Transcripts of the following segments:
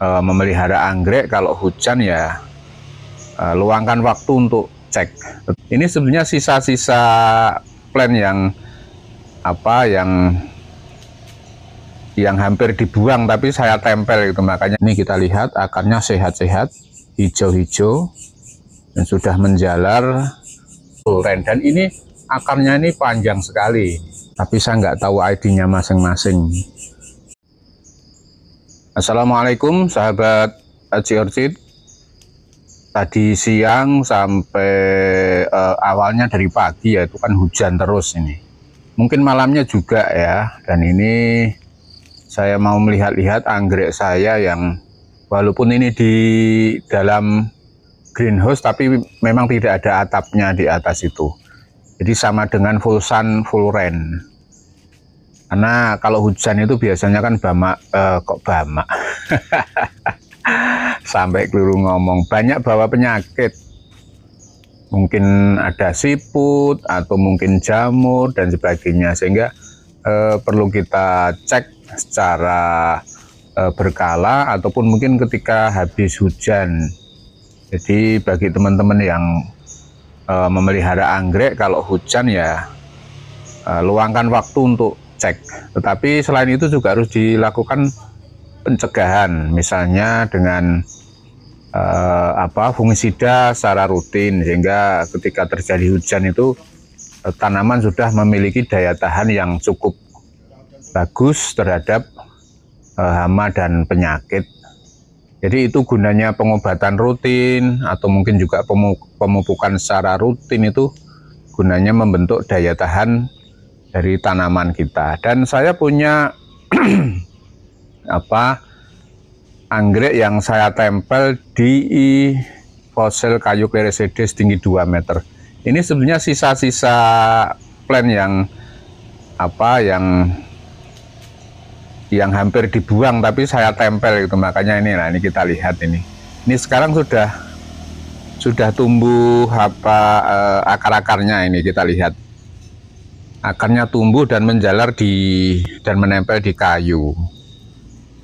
memelihara anggrek kalau hujan ya luangkan waktu untuk cek. Ini sebenarnya sisa-sisa plan yang hampir dibuang tapi saya tempel gitu, makanya ini kita lihat akarnya sehat-sehat, hijau-hijau dan sudah menjalar full range. Dan ini akarnya ini panjang sekali, tapi saya nggak tahu ID-nya masing-masing. Assalamualaikum sahabat Aji Orchid. Tadi siang sampai awalnya dari pagi ya itu kan hujan terus ini. Mungkin malamnya juga ya. Dan ini saya mau melihat-lihat anggrek saya yang walaupun ini di dalam greenhouse tapi memang tidak ada atapnya di atas itu. Jadi sama dengan full sun, full rain. Karena kalau hujan itu biasanya kan bamak sampai keliru ngomong, banyak bawa penyakit, mungkin ada siput atau mungkin jamur dan sebagainya, sehingga perlu kita cek secara berkala ataupun mungkin ketika habis hujan. Jadi bagi teman-teman yang memelihara anggrek kalau hujan ya luangkan waktu untuk cek. Tetapi selain itu juga harus dilakukan pencegahan, misalnya dengan fungisida secara rutin, sehingga ketika terjadi hujan itu tanaman sudah memiliki daya tahan yang cukup bagus terhadap hama dan penyakit. Jadi itu gunanya pengobatan rutin atau mungkin juga pemupukan secara rutin, itu gunanya membentuk daya tahan dari tanaman kita. Dan saya punya anggrek yang saya tempel di fosil kayu Clerecidea setinggi 2 meter. Ini sebenarnya sisa-sisa plan yang hampir dibuang tapi saya tempel gitu, makanya ini kita lihat ini sekarang sudah tumbuh akar-akarnya. Ini kita lihat akarnya tumbuh dan menjalar dan menempel di kayu.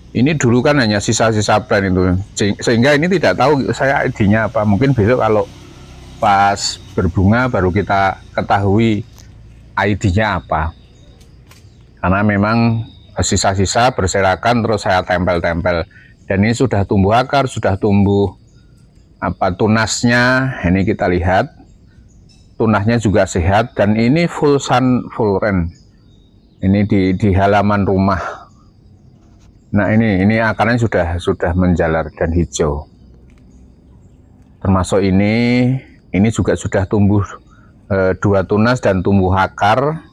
Ini dulu kan hanya sisa-sisa plan itu, sehingga ini tidak tahu saya ID-nya apa. Mungkin besok kalau pas berbunga baru kita ketahui ID-nya apa. Karena memang sisa-sisa berserakan terus saya tempel-tempel. Dan ini sudah tumbuh akar, sudah tumbuh tunasnya. Ini kita lihat tunasnya juga sehat, dan ini full sun, full rain. Ini di halaman rumah. Nah ini akarnya sudah menjalar dan hijau. Termasuk ini juga sudah tumbuh 2 tunas dan tumbuh akar.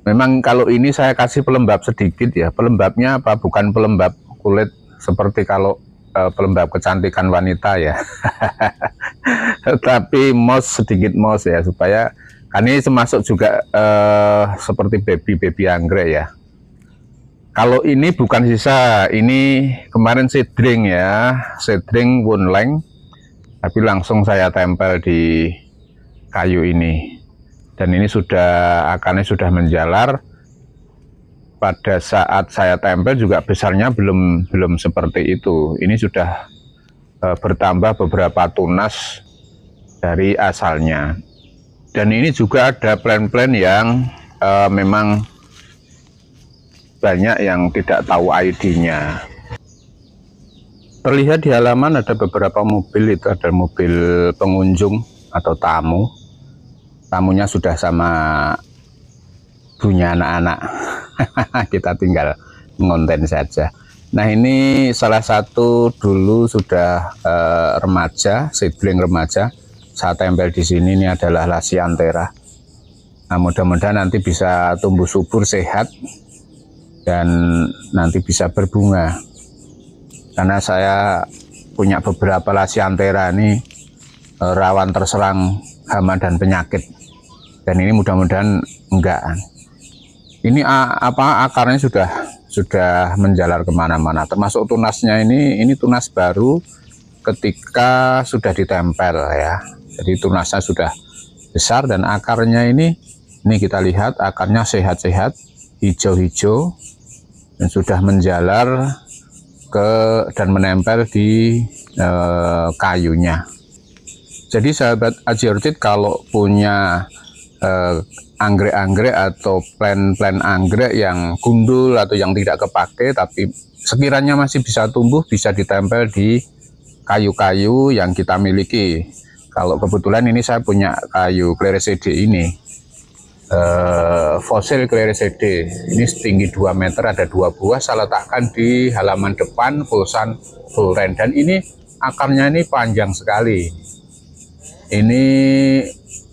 Memang kalau ini saya kasih pelembab sedikit ya. Pelembabnya bukan pelembab kulit seperti kalau pelembab kecantikan wanita ya. Tapi sedikit moss ya, supaya kan ini termasuk juga seperti baby anggrek ya. Kalau ini bukan sisa, ini kemarin seedling ya, seedling Wunleng, tapi langsung saya tempel di kayu ini. Dan ini akarnya sudah menjalar. Pada saat saya tempel juga besarnya belum seperti itu. Ini sudah bertambah beberapa tunas dari asalnya. Dan ini juga ada plan-plan yang memang banyak yang tidak tahu ID-nya. Terlihat di halaman ada beberapa mobil, itu ada mobil pengunjung atau tamu. Tamunya sudah sama punya anak-anak. Kita tinggal ngonten saja. Nah ini salah satu dulu sudah remaja, seedling remaja. Saya tempel di sini, ini adalah Lasianthera. Nah mudah-mudahan nanti bisa tumbuh subur, sehat, dan nanti bisa berbunga. Karena saya punya beberapa Lasianthera ini rawan terserang hama dan penyakit. Dan ini mudah-mudahan enggak. Ini akarnya sudah menjalar kemana-mana, termasuk tunasnya ini tunas baru ketika sudah ditempel ya. Jadi tunasnya sudah besar dan akarnya ini kita lihat akarnya sehat-sehat, hijau-hijau dan sudah menjalar dan menempel di kayunya. Jadi sahabat Aji Orchid kalau punya anggrek-anggrek atau plant anggrek yang gundul atau yang tidak kepake tapi sekiranya masih bisa tumbuh, bisa ditempel di kayu-kayu yang kita miliki. Kalau kebetulan ini saya punya kayu Clerecidea ini, fosil Clerecidea ini setinggi 2 meter, ada 2 buah. Saya letakkan di halaman depan full rank, dan ini akarnya ini panjang sekali. Ini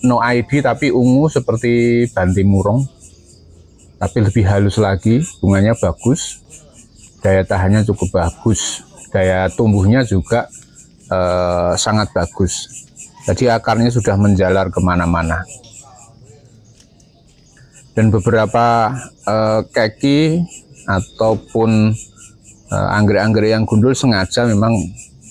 no ID tapi ungu seperti bantimurung, tapi lebih halus lagi. Bunganya bagus, daya tahannya cukup bagus, daya tumbuhnya juga sangat bagus. Jadi akarnya sudah menjalar kemana-mana. Dan beberapa keki ataupun anggrek-anggrek yang gundul sengaja memang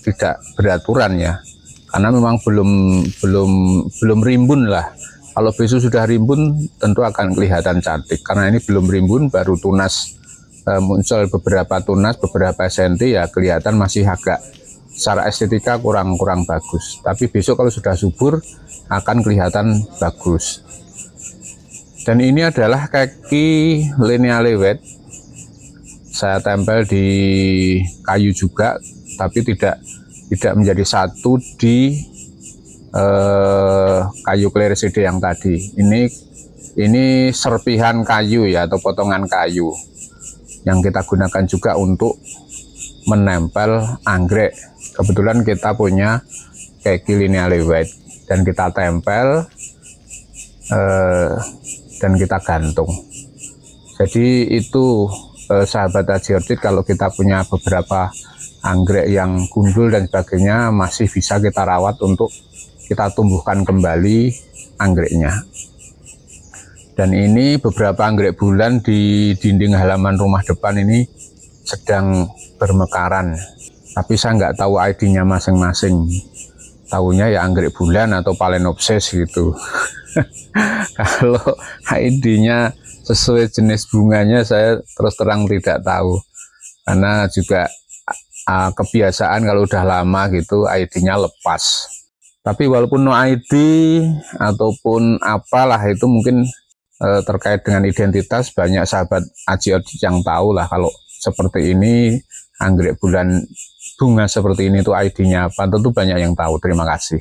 tidak beraturan ya, karena memang belum rimbun lah. Kalau besok sudah rimbun tentu akan kelihatan cantik. Karena ini belum rimbun, baru tunas muncul beberapa tunas, beberapa senti, ya kelihatan masih agak secara estetika kurang bagus. Tapi besok kalau sudah subur akan kelihatan bagus. Dan ini adalah keki Lineale White. Saya tempel di kayu juga, tapi tidak menjadi satu di kayu Clerecidea yang tadi. Ini serpihan kayu ya, atau potongan kayu yang kita gunakan juga untuk menempel anggrek. Kebetulan kita punya keki Lineale White dan kita tempel dan kita gantung. Jadi itu sahabat Aji Orchid, kalau kita punya beberapa anggrek yang gundul dan sebagainya, masih bisa kita rawat untuk kita tumbuhkan kembali anggreknya. Dan ini beberapa anggrek bulan di dinding halaman rumah depan ini sedang bermekaran, tapi saya nggak tahu ID-nya masing-masing. Tahunya ya anggrek bulan atau Phalaenopsis gitu. Kalau ID-nya sesuai jenis bunganya saya terus terang tidak tahu, karena juga kebiasaan kalau udah lama gitu ID-nya lepas. Tapi walaupun no ID ataupun apalah itu mungkin terkait dengan identitas, banyak sahabat Aji Orchid yang tahu lah kalau seperti ini anggrek bulan bunga seperti ini tuh ID-nya apa, tentu banyak yang tahu. Terima kasih.